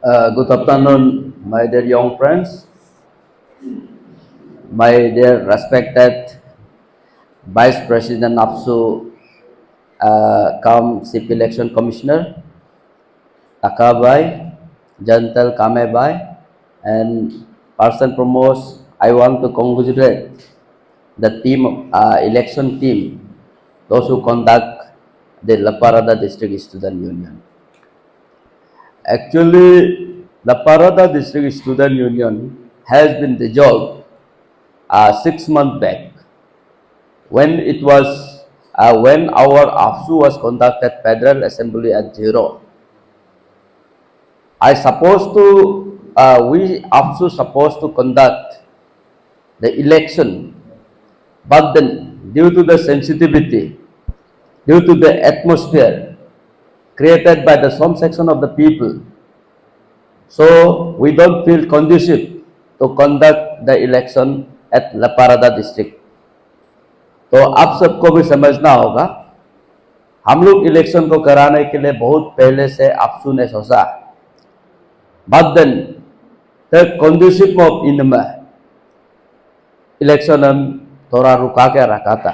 Good afternoon, my dear young friends, my dear respected Vice President APSU, Chief Election Commissioner, Takabai, Jantal Kamebai, and person promotes. I want to congratulate the team, election team, those who conduct the La Parada District Student Union. Actually, the Parada District Student Union has been dissolved 6 months back when it was when our AFSU was conducted Federal Assembly at zero. We AFSU supposed to conduct the election, but then due to the sensitivity, due to the atmosphere created by the some section of the people, so we don't feel conducive to conduct the election at La Parada district. तो आप सबको भी समझना होगा, हम लोग election को कराने के लिए बहुत पहले से APSU ने सोचा, but then the conducive of इनमें इलेक्शन हम थोड़ा रुका के रखा था.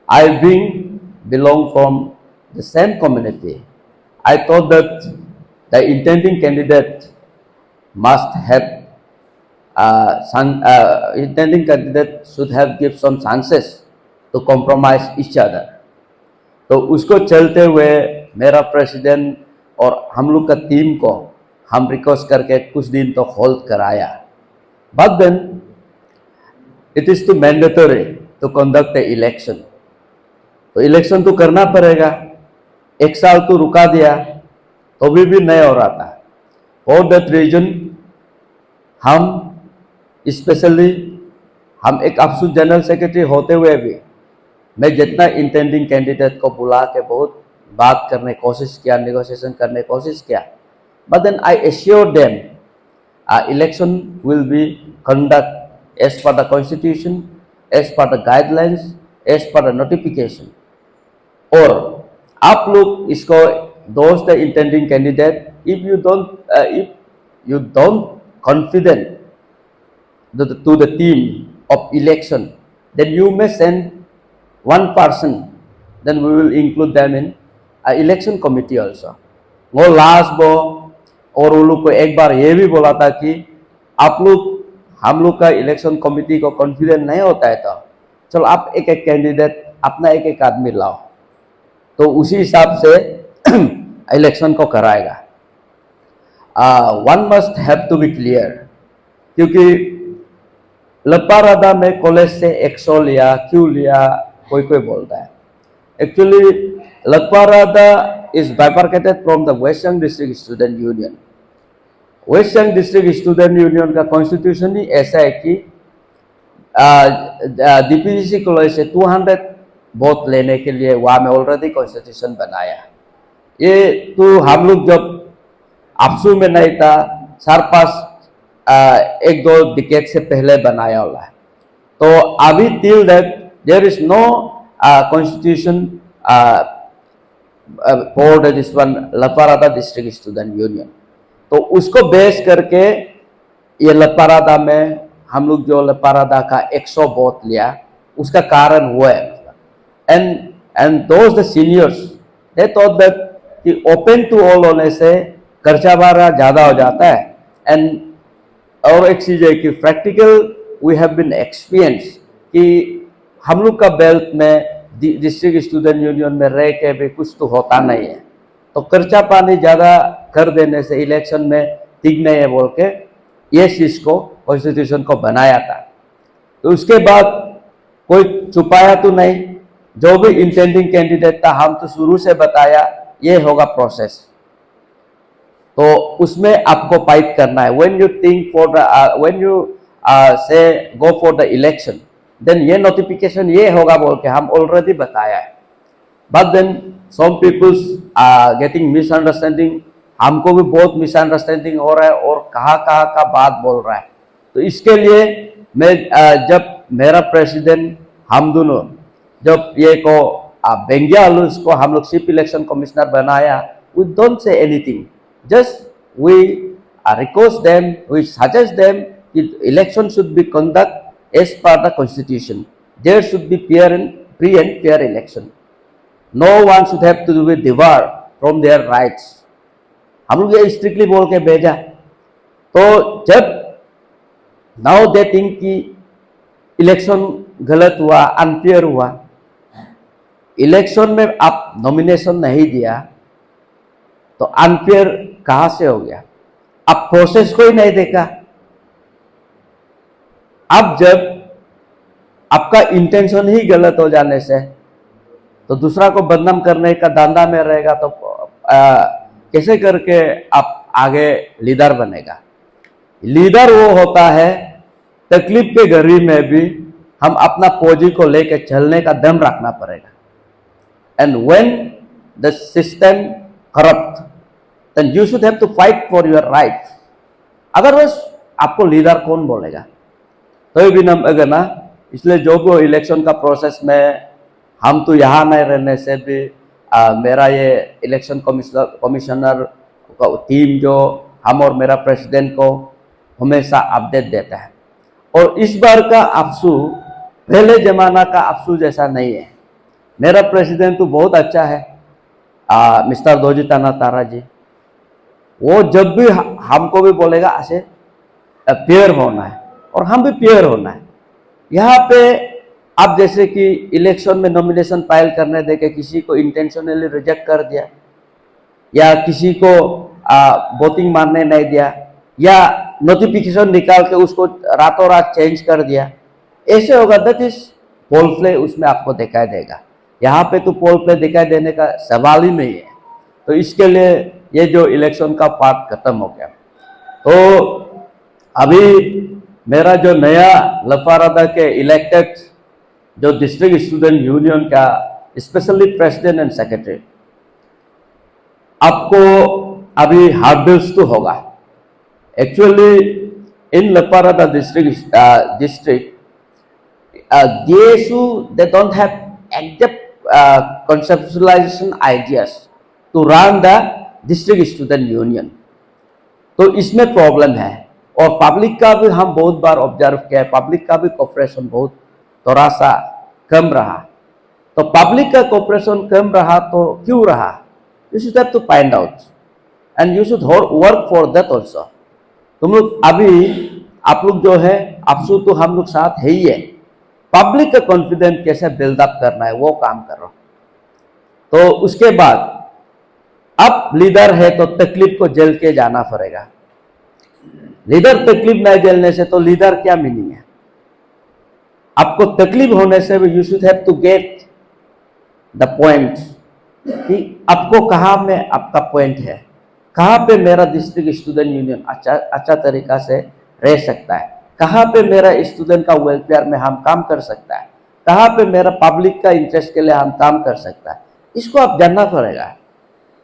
I belong from the same community. I thought that the intending candidate must have intending candidate should have give some chances to compromise each other. तो उसको चलते हुए मेरा प्रेसिडेंट और हम लोग का टीम को हम रिक्वेस्ट करके कुछ दिन तो होल्ड कराया. But then it is too mandatory to conduct the election. तो इलेक्शन तो करना पड़ेगा. एक साल तो रुका दिया तो भी नहीं हो रहा था. For that reason हम स्पेशली हम एक APSU जनरल सेक्रेटरी होते हुए भी मैं जितना इंटेंडिंग कैंडिडेट को बुला के बहुत बात करने की कोशिश किया, नेगोशिएशन करने की कोशिश किया. But then I assure them election will be conduct as per the constitution, as per the guidelines, as per the notification. और आप लोग इसको those the intending candidate, if you don't confident to the team of election, then you may send one person, then we will include them in election committee also. वो last बो और वो लोग को एक बार ये भी बोला था कि आप लोग हम लोग का इलेक्शन कमिटी को कॉन्फिडेंट नहीं होता है तो चलो आप एक एक कैंडिडेट अपना एक एक आदमी लाओ, तो उसी हिसाब से इलेक्शन को कराएगा. One must have to be clear, क्योंकि La Parada में कॉलेज से 100 लिया, क्यों लिया कोई बोलता है. Actually, La Parada is bifurcated from the Western District Student Union. Western District Student Union का कॉन्स्टिट्यूशन ही ऐसा है कि DPGC कॉलेज से 200 वोट लेने के लिए वहाँ में ऑलरेडी कॉन्स्टिट्यूशन बनाया. ये तो हम लोग जब APSU में नहीं था, 4-5 एक दो डिकेड से पहले बनाया हुआ है. तो अभी till that there is no constitution for this one La Parada district student union. तो उसको बेस करके ये La Parada में हम लोग जो La Parada का 100 वोट लिया, उसका कारण हुआ है. And those the seniors they thought that कि ओपन टू ऑल होने से खर्चा बारा ज़्यादा हो जाता है. एंड और एक चीज़ है कि practical we have been experience कि हम लोग का बेल्ट में डिस्ट्रिक्ट स्टूडेंट यूनियन में रह के भी कुछ तो होता नहीं है, तो खर्चा पानी ज़्यादा कर देने से इलेक्शन में ठीक नहीं है बोल के ये चीज़ को कॉन्स्टिट्यूशन को बनाया था. तो उसके बाद कोई छुपाया तो नहीं, जो भी इंटेंडिंग कैंडिडेट था हम तो शुरू से बताया ये होगा प्रोसेस, तो उसमें आपको फाइट करना है. When you think for the when you say go for the election, then ये नोटिफिकेशन ये होगा बोल के हम ऑलरेडी बताया है. But then some peoples are getting misunderstanding, हमको भी बहुत मिसअंडरस्टैंडिंग हो रहा है और कहाँ का बात बोल रहा है. तो इसके लिए मैं जब मेरा प्रेसिडेंट हम दोनों जब ये को बेंगिया को हम लोग चीफ इलेक्शन कमिश्नर बनाया, we don't say anything, just we request them, we suggest them that election should be conducted as per the constitution. There should be free and fair election. No one should have to be debarred from their rights. हम लोग ये strictly बोल के भेजा। तो जब now they think कि election गलत हुआ, अनफेयर हुआ, इलेक्शन में आप नॉमिनेशन नहीं दिया तो अनफेयर कहां से हो गया? आप प्रोसेस को ही नहीं देखा। अब जब आपका इंटेंशन ही गलत हो जाने से तो दूसरा को बदनाम करने का धंधा में रहेगा तो कैसे करके आप आगे लीडर बनेगा? लीडर वो होता है तकलीफ के घड़ी में भी हम अपना फौजी को लेकर चलने का दम रखना पड़ेगा। And when the system corrupt then you should have to fight for your right. Otherwise आपको लीडर कौन बोलेगा? तो भी नम अगर ना, इसलिए जो भी इलेक्शन का प्रोसेस में हम तो यहाँ नहीं रहने से भी मेरा ये इलेक्शन कमिश्नर टीम जो हम और मेरा प्रेसिडेंट को हमेशा अपडेट देता है। और इस बार का अफसू पहले जमाना का अफसू जैसा नहीं है। मेरा प्रेसिडेंट तो बहुत अच्छा है, मिस्टर दोजी ताना तारा जी। वो जब भी हमको भी बोलेगा ऐसे पेयर होना है और हम भी पेयर होना है। यहाँ पे अब जैसे कि इलेक्शन में नॉमिनेशन फाइल करने देके किसी को इंटेंशनली रिजेक्ट कर दिया या किसी को वोटिंग मारने नहीं दिया या नोटिफिकेशन निकाल के उसको रातों रात चेंज कर दिया, ऐसे होगा। दैट इज पोल प्ले, उसमें आपको दिखाई देगा। यहाँ पे तो पोल प्ले दिखाई देने का सवाल ही नहीं है। तो इसके लिए ये जो इलेक्शन का पार्ट खत्म हो गया। तो अभी मेरा जो नया लपारादा के इलेक्टेड जो डिस्ट्रिक्ट स्टूडेंट यूनियन का स्पेशली प्रेसिडेंट एंड सेक्रेटरी, आपको अभी हार्डल्स तो होगा। Actually in Lepa Rada district, they don't have exact conceptualization ideas to run the district student union। तो इसमें प्रॉब्लम है। और पब्लिक का भी हम बहुत बार ऑब्जर्व किया है, पब्लिक का भी कोऑपरेशन बहुत थोड़ा सा कम रहा। तो पब्लिक का कोऑपरेशन कम रहा तो क्यों रहा? You should have to find out and you should work for that also. तुम लोग अभी आप लोग जो है अफसू तो हम लोग साथ है ही है। पब्लिक का कॉन्फिडेंस कैसे बिल्डअप करना है वो काम करो। तो उसके बाद अब लीडर है तो तकलीफ को झेल के जाना पड़ेगा। लीडर तकलीफ नहीं झेलने से तो लीडर क्या मीनिंग है? आपको तकलीफ होने से भी you should have to get the point कि आपको कहाँ में आपका पॉइंट है, कहाँ पे मेरा डिस्ट्रिक्ट स्टूडेंट यूनियन अच्छा तरीका से रह सकता है, कहाँ पे मेरा स्टूडेंट का वेलफेयर में हम काम कर सकता है, कहाँ पे मेरा पब्लिक का इंटरेस्ट के लिए हम काम कर सकता है। इसको आप जानना पड़ेगा।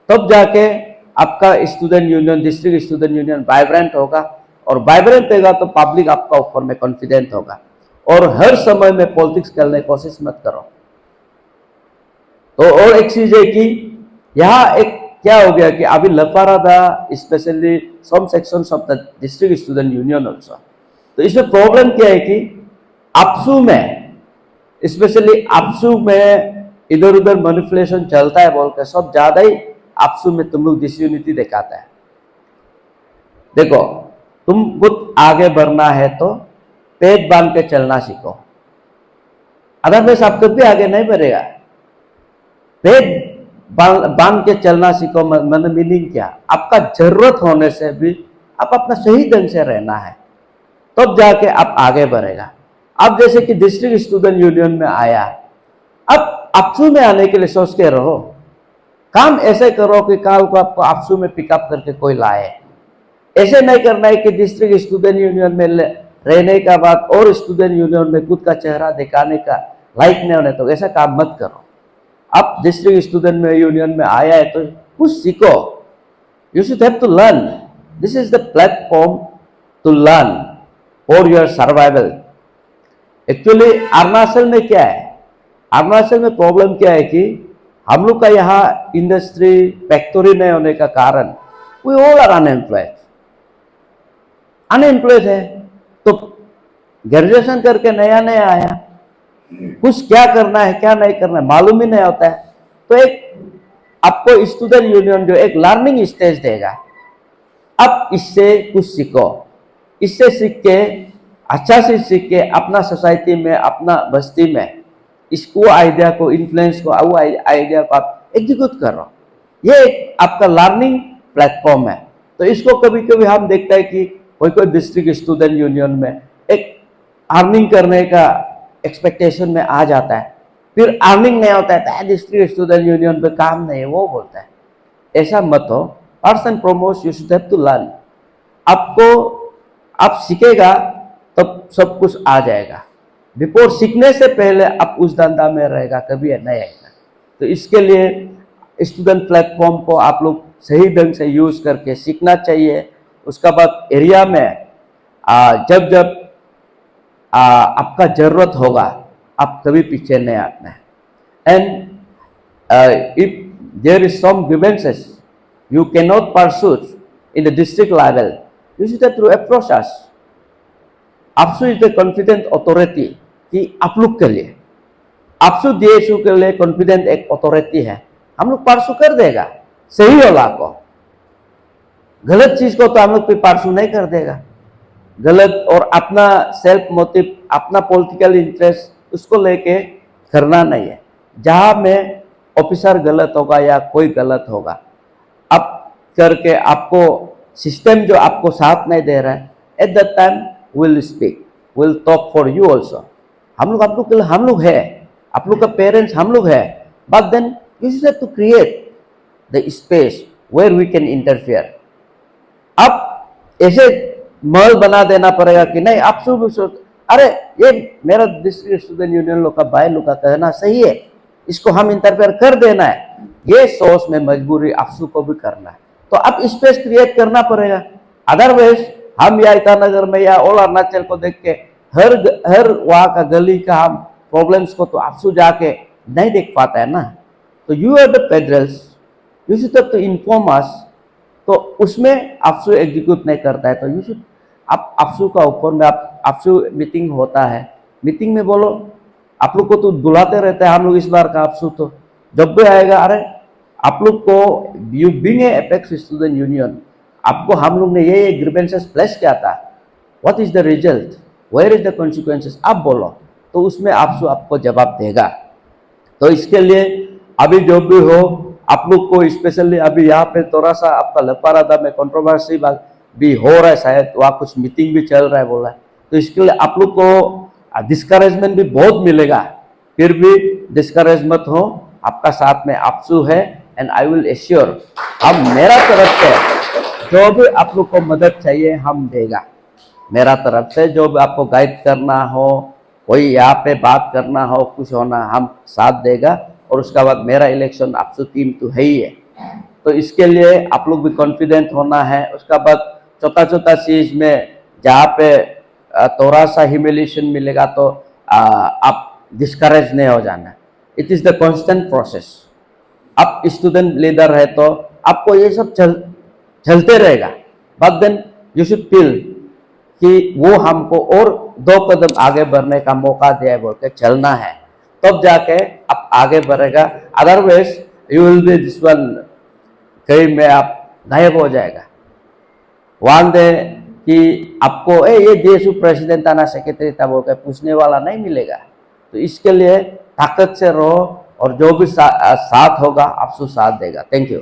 तब जाके आपका student union, district student union vibrant होगा। और वाइब्रेंट होगा तो पब्लिक आपका ऊपर में कॉन्फिडेंट होगा। और हर समय में पॉलिटिक्स करने की कोशिश मत करो। तो और एक चीज है कि यहाँ एक क्या हो गया कि अभी Lepa Rada specially some sections of the district student union also, तो इसमें प्रॉब्लम क्या है कि अफसू में, स्पेशली अफसू में इधर उधर मैनिपुलेशन चलता है बोल के सब ज्यादा ही अफसू में तुम लोग डिसयूनिटी दिखाता है। देखो, तुम खुद आगे बढ़ना है तो पेट बांध के चलना सीखो, अदरवाइज आप कभी आगे नहीं बढ़ेगा। पेट बांध के चलना सीखो मतलब मीनिंग क्या? आपका जरूरत होने से भी आप अपना सही ढंग से रहना है, तब जाके आप आगे बढ़ेगा। अब जैसे कि डिस्ट्रिक्ट स्टूडेंट यूनियन में आया, अब अफसू में आने के लिए सोच के रहो। काम ऐसे करो कि कल को आपको अफसू में पिकअप करके कोई लाए। ऐसे नहीं करना है कि डिस्ट्रिक्ट स्टूडेंट यूनियन में रहने का बाद और स्टूडेंट यूनियन में खुद का चेहरा दिखाने का लाइक नहीं होने, तो ऐसा काम मत करो। आप डिस्ट्रिक्ट स्टूडेंट में यूनियन में आया है तो कुछ सीखो। You should have to learn. This is the platform to learn for your survival. Actually Arunachal में क्या है, अरुणाचल में प्रॉब्लम क्या है कि हम लोग का यहाँ इंडस्ट्री फैक्ट्री नहीं होने का कारण वी ऑल आर अनएम्प्लॉयड है। तो ग्रेजुएशन करके नया नया आया, कुछ क्या करना है क्या नहीं करना है मालूम ही नहीं होता है। तो एक आपको स्टूडेंट यूनियन जो एक लर्निंग स्टेज देगा, अब इससे कुछ सीखो, इससे सीख के अच्छा से सीख के अपना सोसाइटी में अपना बस्ती में इसको आइडिया को इन्फ्लुएंस को वो आइडिया को आप एग्जीक्यूट करो। ये एक आपका लर्निंग प्लेटफॉर्म है। तो इसको कभी कभी हम देखते हैं कि कोई डिस्ट्रिक्ट स्टूडेंट यूनियन में एक अर्निंग करने का एक्सपेक्टेशन में आ जाता है, फिर अर्निंग नहीं होता है, डिस्ट्रिक्ट स्टूडेंट यूनियन पे काम नहीं है वो बोलता है। ऐसा मत हो। First and foremost you should have to learn. आपको आप सीखेगा तब सब कुछ आ जाएगा। बिफोर सीखने से पहले आप उस धंधा में रहेगा कभी नहीं आएगा। तो इसके लिए स्टूडेंट प्लेटफॉर्म को आप लोग सही ढंग से यूज करके सीखना चाहिए। उसका बाद एरिया में जब जब आपका जरूरत होगा आप कभी पीछे नहीं आते हैं। And if there is some grievances you cannot pursue in the district level, you should have to approach us. APSU is the confident authority कि आप लोग के लिए, APSU DSU के लिए confident एक authority है, हम लोग परसू कर देगा। सही होला को, गलत चीज को तो हम लोग पे परसू नहीं कर देगा। गलत और अपना सेल्फ मोटिव, अपना पॉलिटिकल इंटरेस्ट उसको लेके करना नहीं है। जहां में ऑफिसर गलत होगा या कोई गलत होगा, अब करके आपको सिस्टम जो आपको साथ नहीं दे रहा है, at that time will speak, will talk for you also. हम लोग आप लोग के लिए हम लोग है, आप लोग का पेरेंट्स हम लोग है, but then you should have to create the space where we can interfere. अब ऐसे महल बना देना पड़ेगा कि नहीं आप सब सोच, अरे ये मेरा डिस्ट्रिक्ट स्टूडेंट यूनियन लोग का भाई लोग का कहना सही है, इसको हम इंटरफेयर कर देना है, ये सोच में मजबूरी APSU को भी करना है। तो अब स्पेस क्रिएट करना पड़ेगा। अदरवाइज हम या ईटानगर में या ऑल अरुणाचल को देख के हर वहाँ का गली का हम प्रॉब्लम्स को तो APSU जाके नहीं देख पाता है ना। तो you are the federals, you should have to inform us. तो उसमें APSU एग्जीक्यूट नहीं करता है, तो यू शुड आप APSU का ऊपर में आप APSU मीटिंग होता है, मीटिंग में बोलो, आप लोग को तो बुलाते रहते हैं हम लोग, इस बार का APSU तो जब भी आएगा, अरे आप लोग को you being a apex student union, आपको हम लोग ने ये ग्रीवेंसेस प्लेस किया था, what is the result, where is the consequences, आप बोलो, तो उसमें APSU आपको जवाब देगा। तो इसके लिए अभी जो भी हो आप लोग को स्पेशली अभी यहाँ पे थोड़ा सा आपका लपारादा में कंट्रोवर्सी भी हो रहा है, शायद वहाँ कुछ मीटिंग भी चल रहा है बोला है, तो इसके लिए आप लोग को डिस्करेजमेंट भी बहुत मिलेगा। फिर भी डिस्करेज मत हो, आपका साथ में APSU है। एंड आई विल एश्योर हम मेरा तरफ से जो भी आप लोग को मदद चाहिए हम देगा। मेरा तरफ से जो भी आपको गाइड करना हो, कोई यहाँ पे बात करना हो, कुछ होना, हम साथ देगा। और उसके बाद मेरा इलेक्शन APSU टीम तो है ही है, तो इसके लिए आप लोग भी कॉन्फिडेंट होना है। उसका बाद छोटा चीज में जहाँ पे थोड़ा सा ह्यूमिलिएशन मिलेगा तो आप डिस्करेज नहीं हो जाना। It is the constant process. आप स्टूडेंट लीडर है तो आपको ये सब चलते रहेगा, but then you should feel कि वो हमको और 2 कदम आगे बढ़ने का मौका दिया बोल के चलना है, तब जाके आप आगे बढ़ेगा। Otherwise you will be this one, कहीं में आप गायब हो जाएगा। वन डे कि आपको ये DSU प्रेसिडेंट आना, सेक्रेटरी था बोल के पूछने वाला नहीं मिलेगा। तो इसके लिए ताकत से रहो और जो भी साथ होगा APSU साथ देगा। Thank you.